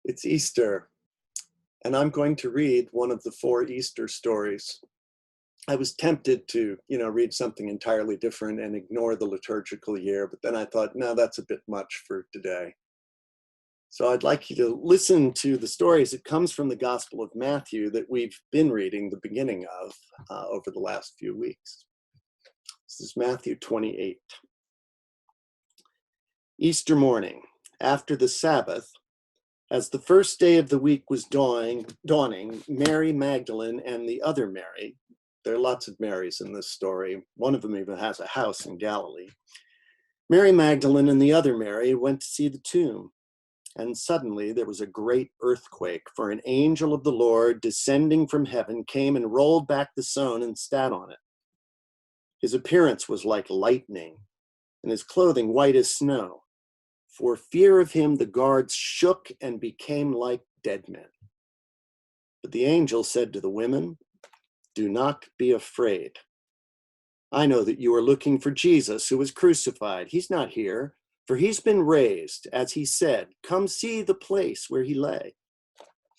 It's Easter, and I'm going to read one of the 4 Easter stories. I was tempted to, read something entirely different and ignore the liturgical year, but then I thought, no, that's a bit much for today. So I'd like you to listen to the stories. It comes from the Gospel of Matthew that we've been reading the beginning of over the last few weeks. This is Matthew 28. Easter morning, after the Sabbath, as the first day of the week was dawning, Mary Magdalene and the other Mary, there are lots of Marys in this story, one of them even has a house in Galilee. Mary Magdalene and the other Mary went to see the tomb, and suddenly there was a great earthquake, for an angel of the Lord descending from heaven came and rolled back the stone and sat on it. His appearance was like lightning, and his clothing white as snow. For fear of him, the guards shook and became like dead men. But the angel said to the women, "Do not be afraid. I know that you are looking for Jesus who was crucified. He's not here, for he's been raised, as he said. Come see the place where he lay.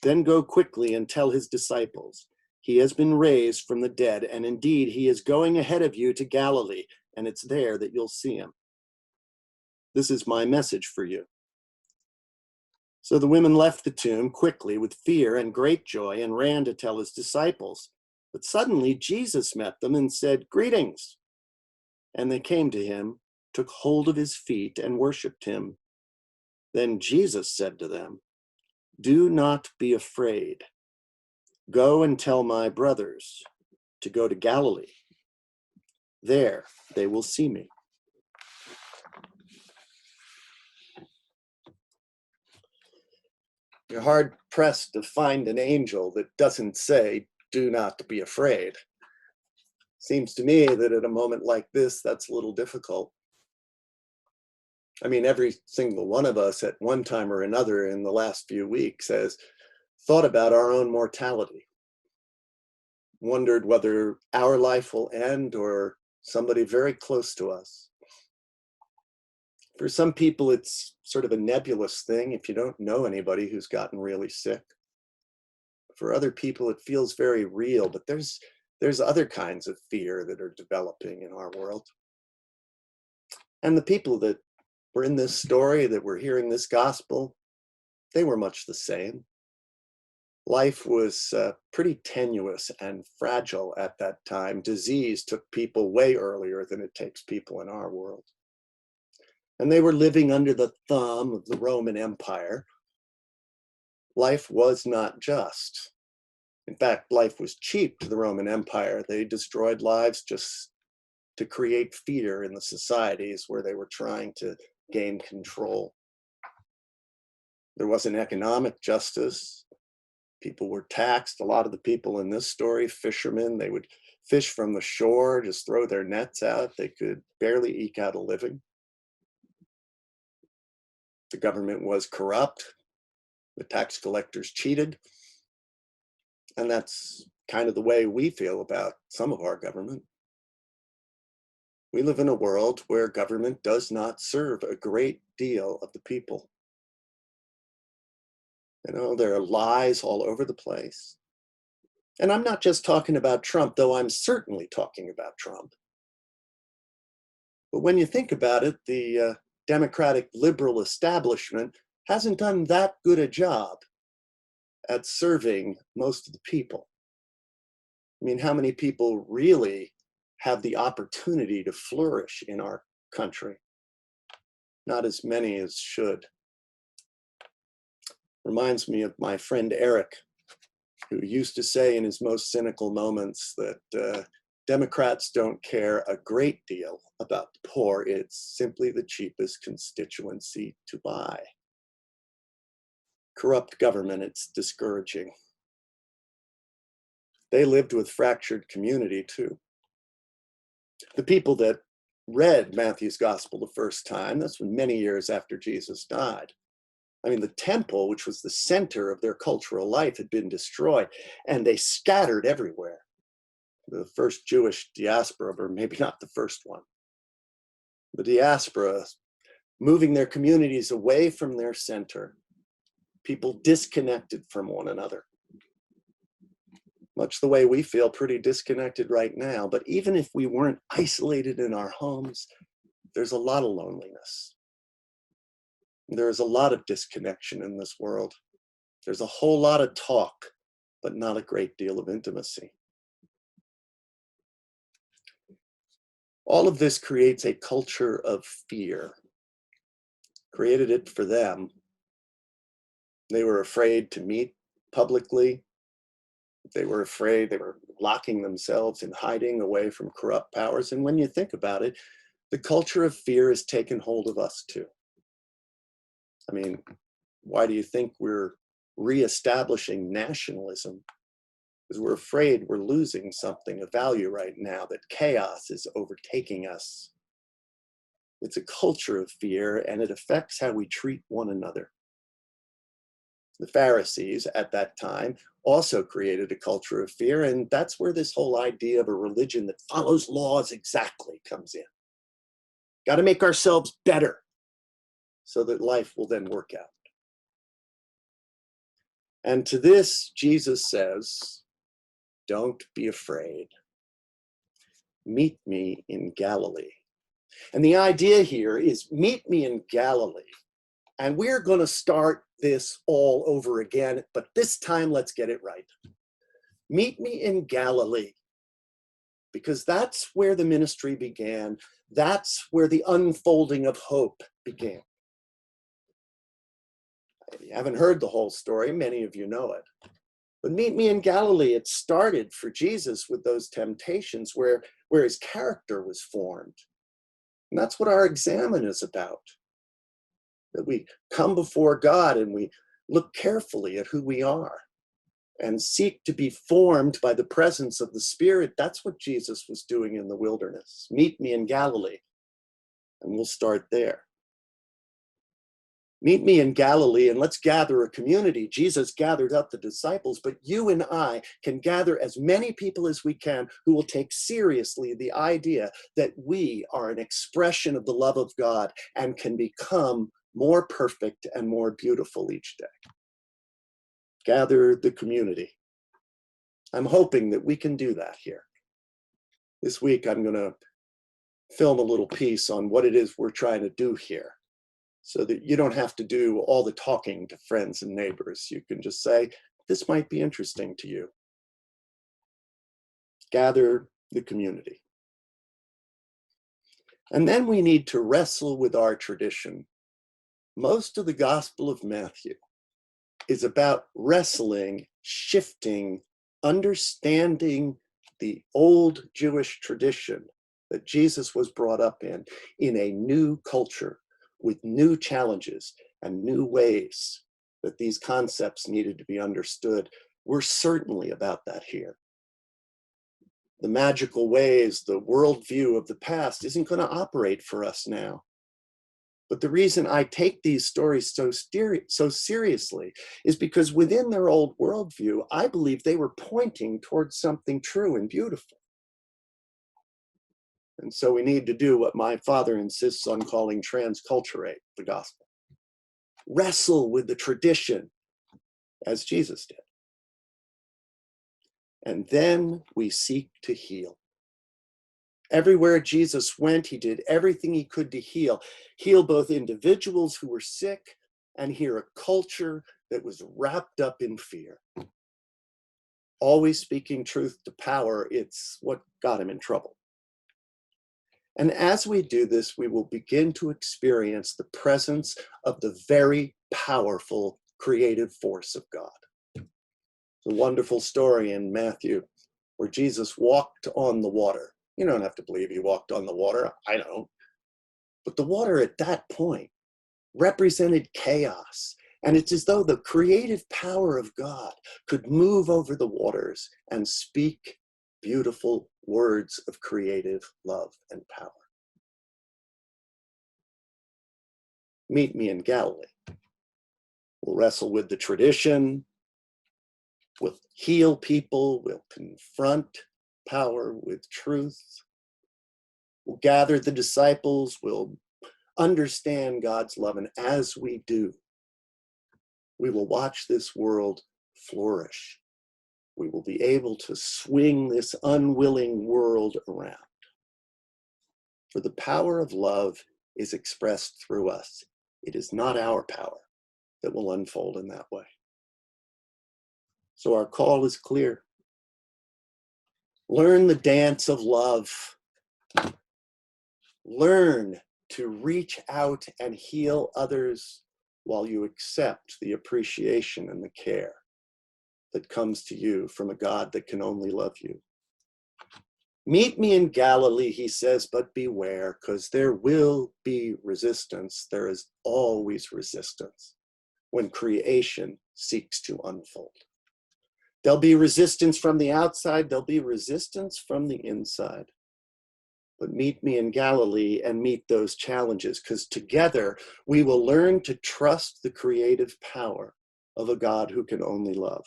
Then go quickly and tell his disciples, he has been raised from the dead, and indeed he is going ahead of you to Galilee, and it's there that you'll see him. This is my message for you." So the women left the tomb quickly with fear and great joy and ran to tell his disciples. But suddenly Jesus met them and said, "Greetings." And they came to him, took hold of his feet and worshiped him. Then Jesus said to them, "Do not be afraid. Go and tell my brothers to go to Galilee. There they will see me." You're hard pressed to find an angel that doesn't say, "Do not be afraid." Seems to me that at a moment like this, that's a little difficult. I mean, every single one of us at one time or another in the last few weeks has thought about our own mortality, wondered whether our life will end or somebody very close to us. For some people, it's sort of a nebulous thing if you don't know anybody who's gotten really sick. For other people, it feels very real, but there's other kinds of fear that are developing in our world. And the people that were in this story, that were hearing this gospel, they were much the same. Life was pretty tenuous and fragile at that time. Disease took people way earlier than it takes people in our world. And they were living under the thumb of the Roman Empire. Life was not just. In fact, life was cheap to the Roman Empire. They destroyed lives just to create fear in the societies where they were trying to gain control. There wasn't economic justice. People were taxed. A lot of the people in this story, fishermen, they would fish from the shore, just throw their nets out. They could barely eke out a living. The government was corrupt. The tax collectors cheated. And that's kind of the way we feel about some of our government. We live in a world where government does not serve a great deal of the people. There are lies all over the place. And I'm not just talking about Trump, though I'm certainly talking about Trump. But when you think about it, the Democratic liberal establishment hasn't done that good a job at serving most of the people. I mean, how many people really have the opportunity to flourish in our country? Not as many as should. Reminds me of my friend Eric, who used to say in his most cynical moments that Democrats don't care a great deal about the poor. It's simply the cheapest constituency to buy. Corrupt government, it's discouraging. They lived with fractured community too. The people that read Matthew's gospel the first time, that's many years after Jesus died. I mean, the temple, which was the center of their cultural life, had been destroyed, and they scattered everywhere. The first Jewish diaspora, or maybe not the first one. The diaspora moving their communities away from their center. people disconnected from one another, much the way we feel pretty disconnected right now. But even if we weren't isolated in our homes, there's a lot of loneliness. There's a lot of disconnection in this world. There's a whole lot of talk, but not a great deal of intimacy. All of this creates a culture of fear. Created it for them. They were afraid to meet publicly. They were afraid, they were locking themselves in hiding away from corrupt powers. And when you think about it, the culture of fear has taken hold of us too. I mean, why do you think we're reestablishing nationalism? Because we're afraid we're losing something of value right now, that chaos is overtaking us. It's a culture of fear, and it affects how we treat one another. The Pharisees at that time also created a culture of fear, and that's where this whole idea of a religion that follows laws exactly comes in. Got to make ourselves better so that life will then work out. And to this, Jesus says, don't be afraid. Meet me in Galilee. And the idea here is meet me in Galilee. And we're going to start this all over again, but this time let's get it right. Meet me in Galilee, because that's where the ministry began. That's where the unfolding of hope began. If you haven't heard the whole story, many of you know it. But meet me in Galilee, it started for Jesus with those temptations where his character was formed. And that's what our examen is about. That we come before God and we look carefully at who we are and seek to be formed by the presence of the Spirit. That's what Jesus was doing in the wilderness. Meet me in Galilee. And we'll start there. Meet me in Galilee and let's gather a community. Jesus gathered up the disciples, but you and I can gather as many people as we can who will take seriously the idea that we are an expression of the love of God and can become more perfect and more beautiful each day. Gather the community. I'm hoping that we can do that here. This week, I'm going to film a little piece on what it is we're trying to do here, so that you don't have to do all the talking to friends and neighbors. You can just say, this might be interesting to you. Gather the community. And then we need to wrestle with our tradition. Most of the Gospel of Matthew is about wrestling, shifting, understanding the old Jewish tradition that Jesus was brought up in a new culture with new challenges and new ways that these concepts needed to be understood. We're certainly about that here. The magical ways, the worldview of the past isn't going to operate for us now. But the reason I take these stories so seriously is because within their old worldview, I believe they were pointing towards something true and beautiful. And so we need to do what my father insists on calling transculturate the gospel. Wrestle with the tradition as Jesus did. And then we seek to heal. Everywhere Jesus went, he did everything he could to heal both individuals who were sick and heal a culture that was wrapped up in fear. Always speaking truth to power, it's what got him in trouble. And as we do this, we will begin to experience the presence of the very powerful creative force of God. It's a wonderful story in Matthew where Jesus walked on the water. You don't have to believe he walked on the water. I don't. But the water at that point represented chaos. And it's as though the creative power of God could move over the waters and speak beautiful words of creative love and power. Meet me in Galilee. We'll wrestle with the tradition. We'll heal people. We'll confront power with truth. We'll gather the disciples. We'll understand God's love. And as we do, we will watch this world flourish. We will be able to swing this unwilling world around. For the power of love is expressed through us. It is not our power that will unfold in that way. So our call is clear. Learn the dance of love. Learn to reach out and heal others while you accept the appreciation and the care that comes to you from a God that can only love you. Meet me in Galilee, he says, but beware, because there will be resistance. There is always resistance when creation seeks to unfold. There'll be resistance from the outside, there'll be resistance from the inside. But meet me in Galilee and meet those challenges, because together we will learn to trust the creative power of a God who can only love.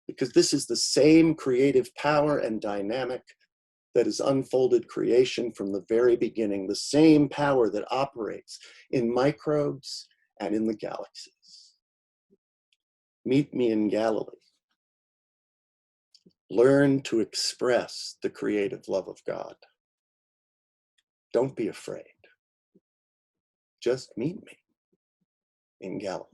Because this is the same creative power and dynamic that has unfolded creation from the very beginning, the same power that operates in microbes and in the galaxies. Meet me in Galilee. Learn to express the creative love of God. Don't be afraid. Just meet me in Galilee.